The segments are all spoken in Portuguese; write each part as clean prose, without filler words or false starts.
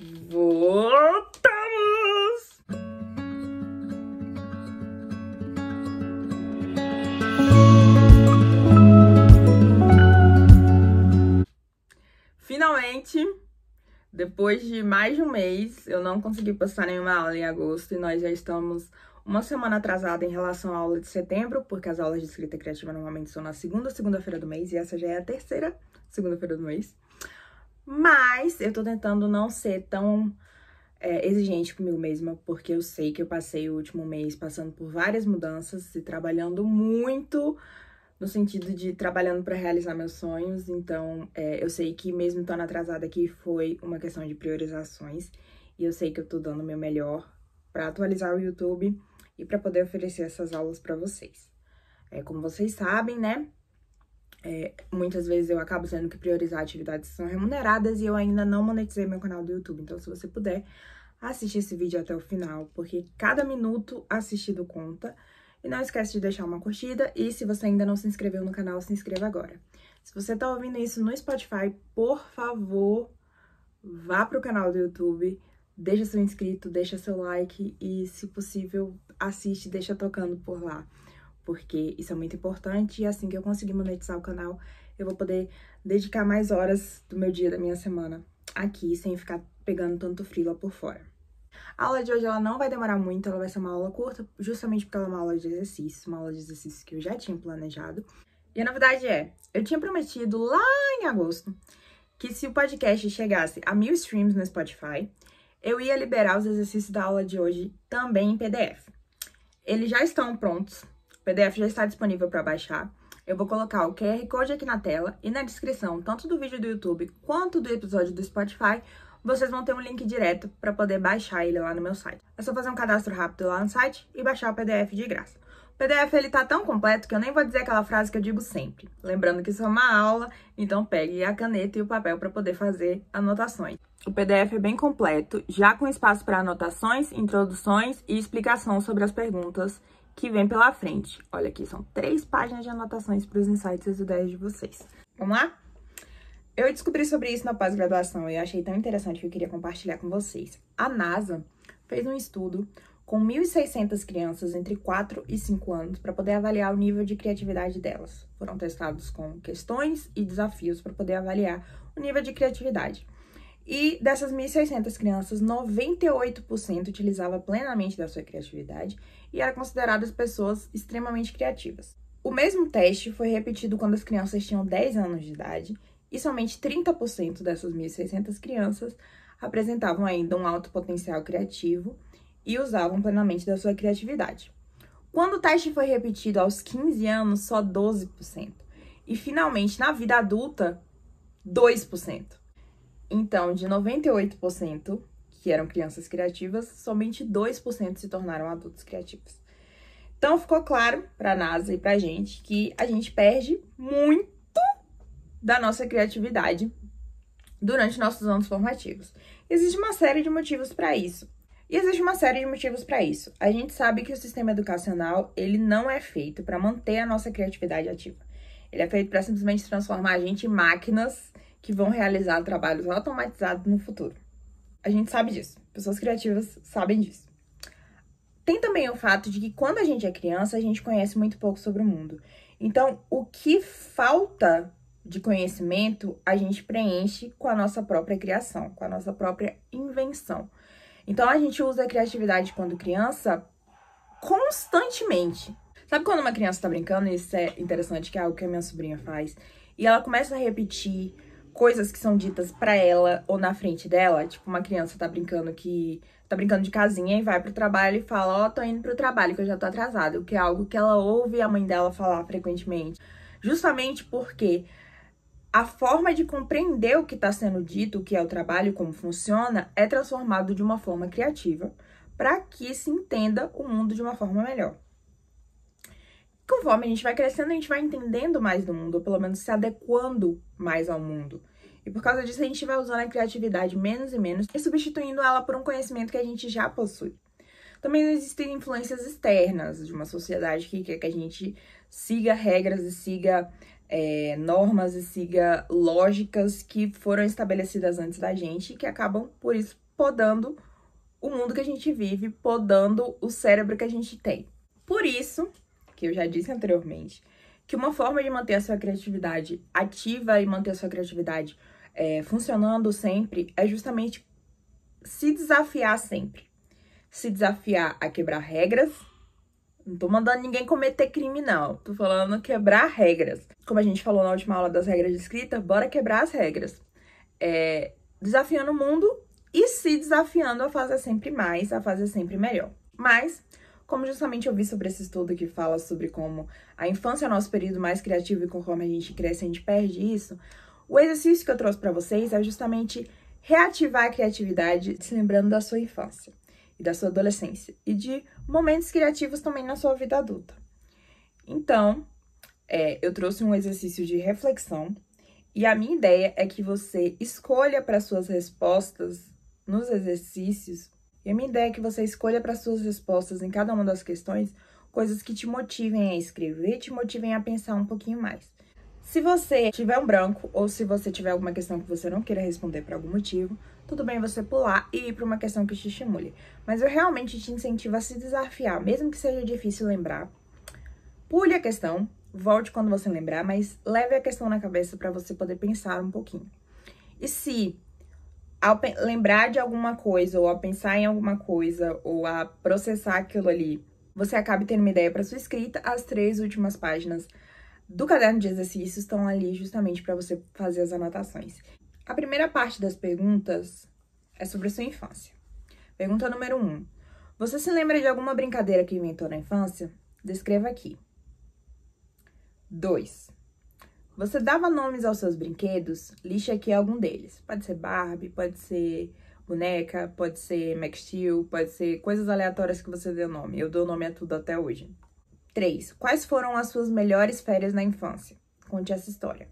Voltamos! Finalmente, depois de mais de um mês, eu não consegui postar nenhuma aula em agosto e nós já estamos uma semana atrasada em relação à aula de setembro, porque as aulas de escrita criativa normalmente são na segunda-feira do mês e essa já é a terceira segunda-feira do mês. Mas eu tô tentando não ser tão exigente comigo mesma, porque eu sei que eu passei o último mês passando por várias mudanças e trabalhando muito, no sentido de trabalhando para realizar meus sonhos. Então, eu sei que mesmo estando atrasada aqui foi uma questão de priorizações e eu sei que eu tô dando o meu melhor para atualizar o YouTube e para poder oferecer essas aulas para vocês. Como vocês sabem, né? Muitas vezes eu acabo tendo que priorizar atividades que são remuneradas e eu ainda não monetizei meu canal do YouTube. Então, se você puder, assistir esse vídeo até o final, porque cada minuto assistido conta. E não esquece de deixar uma curtida e se você ainda não se inscreveu no canal, se inscreva agora. Se você tá ouvindo isso no Spotify, por favor, vá pro canal do YouTube, deixa seu inscrito, deixa seu like e, se possível, assiste, deixa tocando por lá. Porque isso é muito importante e assim que eu conseguir monetizar o canal, eu vou poder dedicar mais horas do meu dia, da minha semana aqui, sem ficar pegando tanto freela por fora. A aula de hoje ela não vai demorar muito, ela vai ser uma aula curta, justamente porque ela é uma aula de exercícios que eu já tinha planejado. E a novidade eu tinha prometido lá em agosto que se o podcast chegasse a 1000 streams no Spotify, eu ia liberar os exercícios da aula de hoje também em PDF. Eles já estão prontos. O PDF já está disponível para baixar. Eu vou colocar o QR Code aqui na tela e na descrição, tanto do vídeo do YouTube quanto do episódio do Spotify, vocês vão ter um link direto para poder baixar ele lá no meu site. É só fazer um cadastro rápido lá no site e baixar o PDF de graça. O PDF ele tá tão completo que eu nem vou dizer aquela frase que eu digo sempre. Lembrando que isso é uma aula, então pegue a caneta e o papel para poder fazer anotações. O PDF é bem completo, já com espaço para anotações, introduções e explicação sobre as perguntas que vem pela frente. Olha aqui, são 3 páginas de anotações para os insights e as ideias de vocês. Vamos lá? Eu descobri sobre isso na pós-graduação e achei tão interessante que eu queria compartilhar com vocês. A NASA fez um estudo com 1.600 crianças entre 4 e 5 anos para poder avaliar o nível de criatividade delas. Foram testados com questões e desafios para poder avaliar o nível de criatividade. E dessas 1.600 crianças, 98% utilizava plenamente da sua criatividade e eram consideradas pessoas extremamente criativas. O mesmo teste foi repetido quando as crianças tinham 10 anos de idade e somente 30% dessas 1.600 crianças apresentavam ainda um alto potencial criativo e usavam plenamente da sua criatividade. Quando o teste foi repetido aos 15 anos, só 12%. E finalmente, na vida adulta, 2%. Então, de 98%, que eram crianças criativas, somente 2% se tornaram adultos criativos. Então, ficou claro para a NASA e para a gente que a gente perde muito da nossa criatividade durante nossos anos formativos. Existe uma série de motivos para isso. A gente sabe que o sistema educacional, ele não é feito para manter a nossa criatividade ativa. Ele é feito para simplesmente transformar a gente em máquinas que vão realizar trabalhos automatizados no futuro. A gente sabe disso. Pessoas criativas sabem disso. Tem também o fato de que quando a gente é criança, a gente conhece muito pouco sobre o mundo. Então, o que falta de conhecimento, a gente preenche com a nossa própria criação, com a nossa própria invenção. Então, a gente usa a criatividade quando criança constantemente. Sabe quando uma criança tá brincando, e isso é interessante, que é algo que a minha sobrinha faz, e ela começa a repetir coisas que são ditas pra ela ou na frente dela, tipo uma criança tá brincando de casinha e vai pro trabalho e fala, tô indo pro trabalho que eu já tô atrasada, o que é algo que ela ouve a mãe dela falar frequentemente. Justamente porque a forma de compreender o que está sendo dito, o que é o trabalho, como funciona, é transformado de uma forma criativa para que se entenda o mundo de uma forma melhor. Conforme a gente vai crescendo, a gente vai entendendo mais do mundo, ou pelo menos se adequando mais ao mundo. E por causa disso, a gente vai usando a criatividade menos e menos e substituindo ela por um conhecimento que a gente já possui. Também existem influências externas de uma sociedade que quer que a gente siga regras e siga normas e siga lógicas que foram estabelecidas antes da gente e que acabam, por isso, podando o mundo que a gente vive, podando o cérebro que a gente tem. Por isso, que eu já disse anteriormente, que uma forma de manter a sua criatividade ativa e manter a sua criatividade funcionando sempre é justamente se desafiar sempre. Se desafiar a quebrar regras. Não tô mandando ninguém cometer crime, não. Tô falando quebrar regras. Como a gente falou na última aula das regras de escrita, bora quebrar as regras. Desafiando o mundo e se desafiando a fazer sempre mais, a fazer sempre melhor. Mas, como justamente eu vi sobre esse estudo que fala sobre como a infância é o nosso período mais criativo e conforme a gente cresce, a gente perde isso, o exercício que eu trouxe pra vocês é justamente reativar a criatividade se lembrando da sua infância e da sua adolescência e de momentos criativos também na sua vida adulta. Então, eu trouxe um exercício de reflexão e a minha ideia é que você escolha para suas respostas nos exercícios, e a minha ideia é que você escolha para suas respostas em cada uma das questões coisas que te motivem a escrever, te motivem a pensar um pouquinho mais. Se você tiver um branco ou se você tiver alguma questão que você não queira responder por algum motivo, tudo bem você pular e ir para uma questão que te estimule. Mas eu realmente te incentivo a se desafiar, mesmo que seja difícil lembrar. Pule a questão, volte quando você lembrar, mas leve a questão na cabeça para você poder pensar um pouquinho. E se, ao lembrar de alguma coisa, ou a pensar em alguma coisa, ou a processar aquilo ali, você acabe tendo uma ideia para sua escrita, as 3 últimas páginas do caderno de exercícios estão ali justamente para você fazer as anotações. A primeira parte das perguntas é sobre a sua infância. Pergunta número 1. Você se lembra de alguma brincadeira que inventou na infância? Descreva aqui. 2. Você dava nomes aos seus brinquedos? Liste aqui algum deles. Pode ser Barbie, pode ser boneca, pode ser Max Steel, pode ser coisas aleatórias que você deu nome. Eu dou nome a tudo até hoje. 3. Quais foram as suas melhores férias na infância? Conte essa história.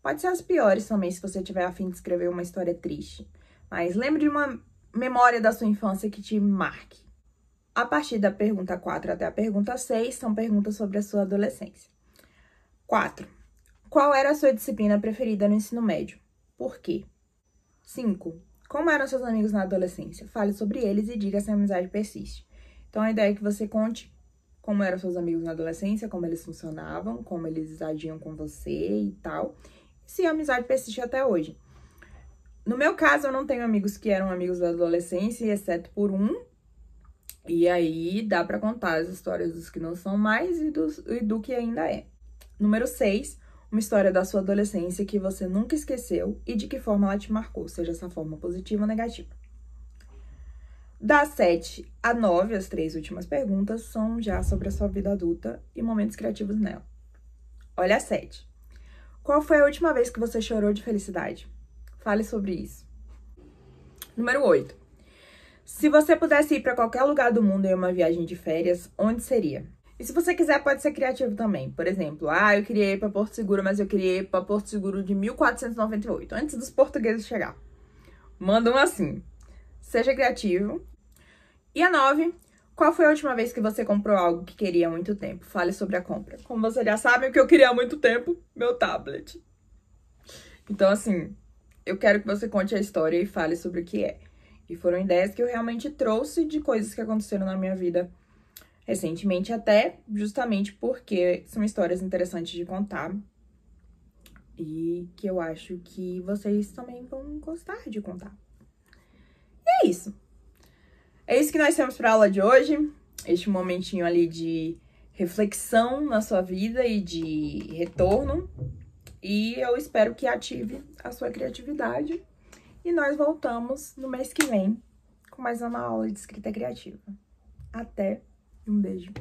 Pode ser as piores também, se você tiver a fim de escrever uma história triste. Mas lembre de uma memória da sua infância que te marque. A partir da pergunta 4 até a pergunta 6, são perguntas sobre a sua adolescência. 4. Qual era a sua disciplina preferida no ensino médio? Por quê? 5. Como eram seus amigos na adolescência? Fale sobre eles e diga se a amizade persiste. Então, a ideia é que você conte como eram seus amigos na adolescência, como eles funcionavam, como eles agiam com você e tal. E se a amizade persiste até hoje. No meu caso, eu não tenho amigos que eram amigos da adolescência, exceto por um. E aí, dá pra contar as histórias dos que não são mais e do que ainda é. Número 6. Uma história da sua adolescência que você nunca esqueceu e de que forma ela te marcou, seja essa forma positiva ou negativa. Das 7 a 9, as 3 últimas perguntas, são já sobre a sua vida adulta e momentos criativos nela. Olha a 7. Qual foi a última vez que você chorou de felicidade? Fale sobre isso. Número 8. Se você pudesse ir para qualquer lugar do mundo em uma viagem de férias, onde seria? E se você quiser, pode ser criativo também. Por exemplo, eu queria ir para Porto Seguro, mas eu queria ir para Porto Seguro de 1498, antes dos portugueses chegar. Manda um assim. Seja criativo. E a 9, qual foi a última vez que você comprou algo que queria há muito tempo? Fale sobre a compra. Como você já sabe, o que eu queria há muito tempo? Meu tablet. Então, assim, eu quero que você conte a história e fale sobre o que é. E foram ideias que eu realmente trouxe de coisas que aconteceram na minha vida recentemente, até justamente porque são histórias interessantes de contar. E que eu acho que vocês também vão gostar de contar. E é isso. É isso que nós temos para a aula de hoje. Este momentinho ali de reflexão na sua vida e de retorno. E eu espero que ative a sua criatividade. E nós voltamos no mês que vem com mais uma aula de escrita criativa. Até, um beijo.